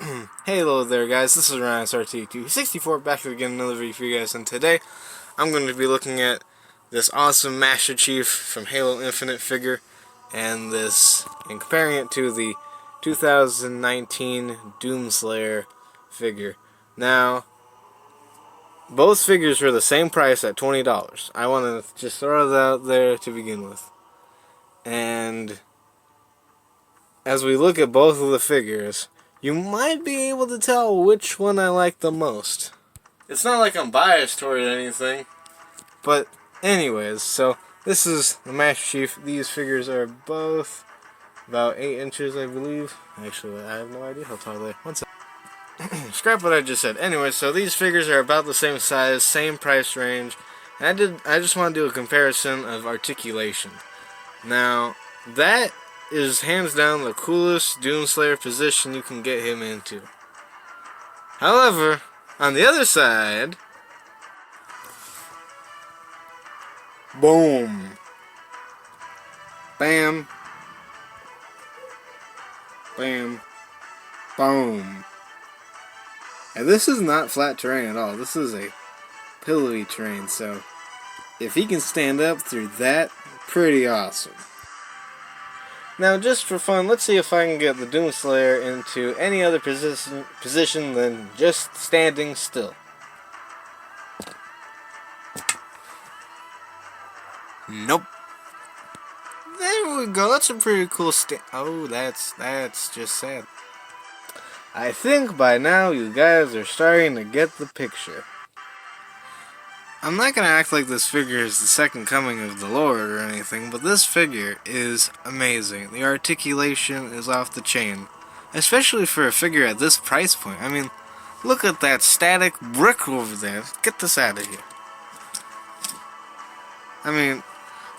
Hey, hello there, guys. This is Ryan's RT264 back again another video for you guys, and today I'm going to be looking at this awesome Master Chief from Halo Infinite figure and comparing it to the 2019 Doomslayer figure. Now, both figures were the same price at $20. I want to just throw that out there to begin with. And as we look at both of the figures, you might be able to tell which one I like the most. It's not like I'm biased toward anything, but anyways, so this is the Master Chief. These figures are both about 8 inches, I believe. Actually, I have no idea how tall they are. One second. Scrap what I just said. Anyway, so these figures are about the same size, same price range, and I just want to do a comparison of Articulation. Now, that is hands down the coolest Doomslayer position you can get him into. However, on the other side, boom, bam, bam, boom. And this is not flat terrain at all. This is a pillowy terrain, so if he can stand up through that, pretty awesome. Now, just for fun, let's see if I can get the Doomslayer into any other position than just standing still. Nope. There we go. That's a pretty cool Oh, that's just sad. I think by now you guys are starting to get the picture. I'm not going to act like this figure is the second coming of the Lord or anything, but this figure is amazing. The articulation is off the chain, especially for a figure at this price point. I mean, look at that static brick over there. Get this out of here. I mean,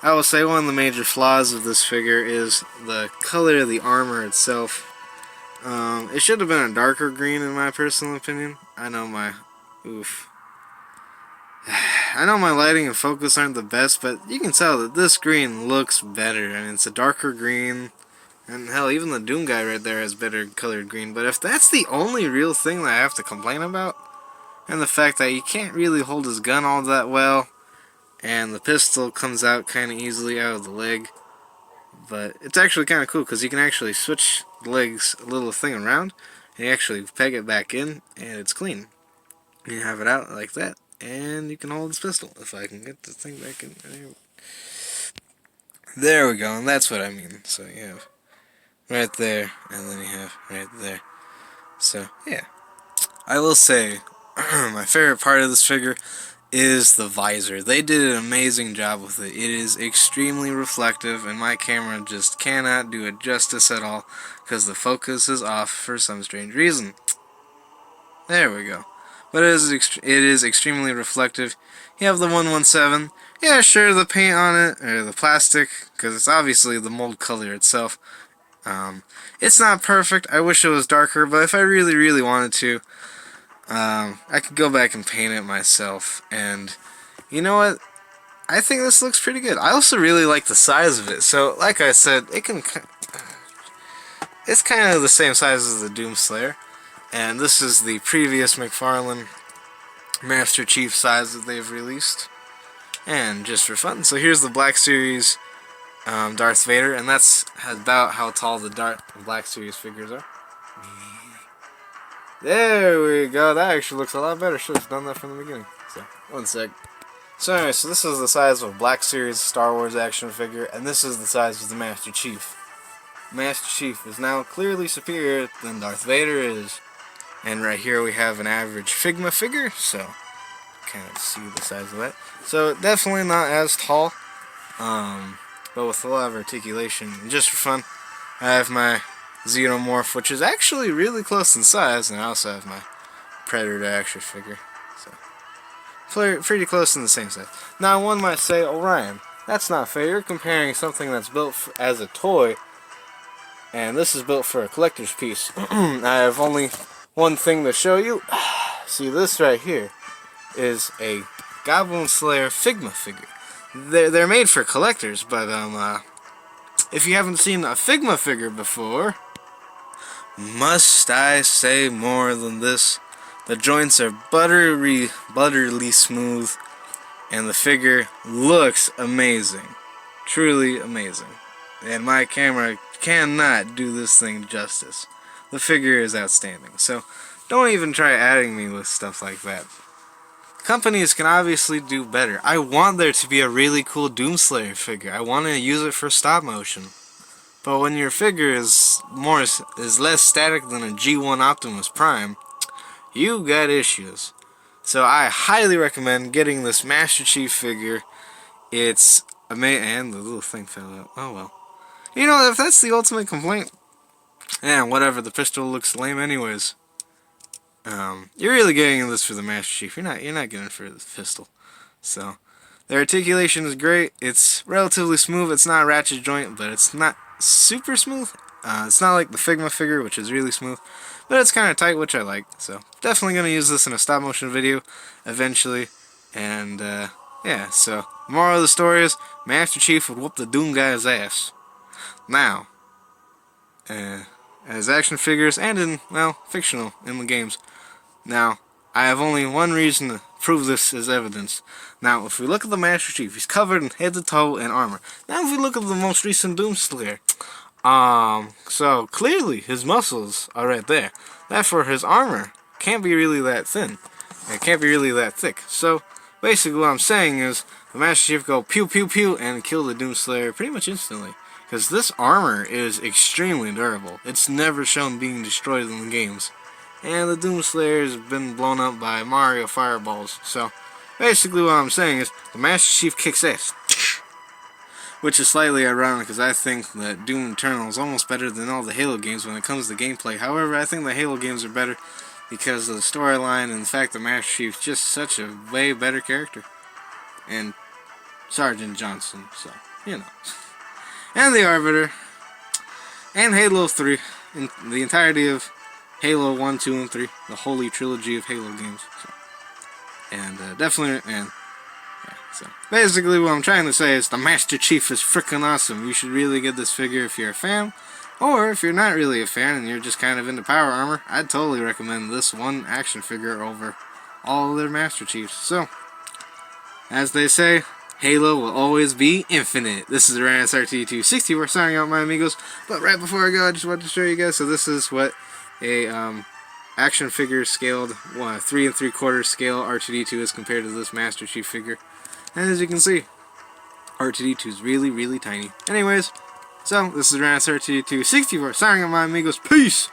I will say one of the major flaws of this figure is the color of the armor itself. It should have been a darker green in my personal opinion. I know my lighting and focus aren't the best, but you can tell that this green looks better. I mean, it's a darker green, and hell, even the Doom guy right there has better colored green. But if that's the only real thing that I have to complain about, and the fact that he can't really hold his gun all that well, and the pistol comes out kind of easily out of the leg, but it's actually kind of cool because you can actually switch the legs a little thing around, and you actually peg it back in, and it's clean. You have it out like that, and you can hold this pistol. If I can get the thing back in there we go, and that's what I mean. So you have right there, and then you have right there. So yeah, I will say my favorite part of this figure is the visor. They did an amazing job with it. It is extremely reflective, and my camera just cannot do it justice at all because the focus is off for some strange reason. There we go. But it is extremely reflective. You have the 117. Yeah, sure, the paint on it, or the plastic, because it's obviously the mold color itself. It's not perfect. I wish it was darker, but if I really, really wanted to, I could go back and paint it myself. And you know what? I think this looks pretty good. I also really like the size of it. So, like I said, it's kind of the same size as the Doomslayer. And this is the previous McFarlane Master Chief size that they've released. And just for fun, so here's the Black Series Darth Vader, and that's about how tall the Black Series figures are. There we go. That actually looks a lot better. Should have done that from the beginning. So, one sec. So anyway, so this is the size of a Black Series Star Wars action figure, and this is the size of the Master Chief. Master Chief is now clearly superior than Darth Vader is. And right here we have an average Figma figure, so kind of see the size of that. So definitely not as tall, but with a lot of articulation. And just for fun, I have my Xenomorph, which is actually really close in size, and I also have my Predator action figure. So pretty close in the same size. Now one might say, "Oh Ryan, that's not fair. You're comparing something that's built as a toy, and this is built for a collector's piece." I have only one thing to show you. See, this right here is a Goblin Slayer Figma figure. They're made for collectors, but if you haven't seen a Figma figure before, Must I say more than this? The joints are butterly smooth, and the figure looks amazing. Truly amazing. And my camera cannot do this thing justice. The figure is outstanding, so don't even try adding me with stuff like that. Companies can obviously do better. I want there to be a really cool Doomslayer figure. I want to use it for stop motion. But when your figure is less static than a G1 Optimus Prime, you got issues. So I highly recommend getting this Master Chief figure. It's amazing. And the little thing fell out. Oh well. You know, if that's the ultimate complaint, whatever. The pistol looks lame, anyways. You're really getting this for the Master Chief. You're not getting it for the pistol. So the articulation is great. It's relatively smooth. It's not a ratchet joint, but it's not super smooth. It's not like the Figma figure, which is really smooth, but it's kind of tight, which I like. So definitely gonna use this in a stop motion video eventually. And yeah. So moral of the story is Master Chief would whoop the Doom guy's ass. Now, as action figures and in, well, fictional in the games. Now, I have only one reason to prove this as evidence. Now, if we look at the Master Chief, he's covered in head to toe in armor. Now, if we look at the most recent Doomslayer, so clearly his muscles are right there. Therefore, his armor can't be really that thin. It can't be really that thick. So, basically what I'm saying is, the Master Chief go pew pew pew and kill the Doomslayer pretty much instantly. Because this armor is extremely durable. It's never shown being destroyed in the games. And the Doomslayer has been blown up by Mario fireballs. So, basically what I'm saying is, the Master Chief kicks ass. Which is slightly ironic, because I think that Doom Eternal is almost better than all the Halo games when it comes to gameplay. However, I think the Halo games are better because of the storyline and the fact that Master Chief's just such a way better character. And Sergeant Johnson, so, you know. And the Arbiter, and Halo 3, and the entirety of Halo 1, 2, and 3, the holy trilogy of Halo games. So. And definitely, and yeah, so basically what I'm trying to say is the Master Chief is freaking awesome. You should really get this figure if you're a fan, or if you're not really a fan and you're just kind of into power armor, I'd totally recommend this one action figure over all their Master Chiefs. So, as they say, Halo will always be infinite. This is Ryan SRT264 signing out, my amigos. But right before I go, I just wanted to show you guys. So this is what a action figure scaled 3 3/4 scale R2D2 is compared to this Master Chief figure. And as you can see, R2D2 is really, really tiny. Anyways, so this is Ryan SRT264 signing out, my amigos. Peace.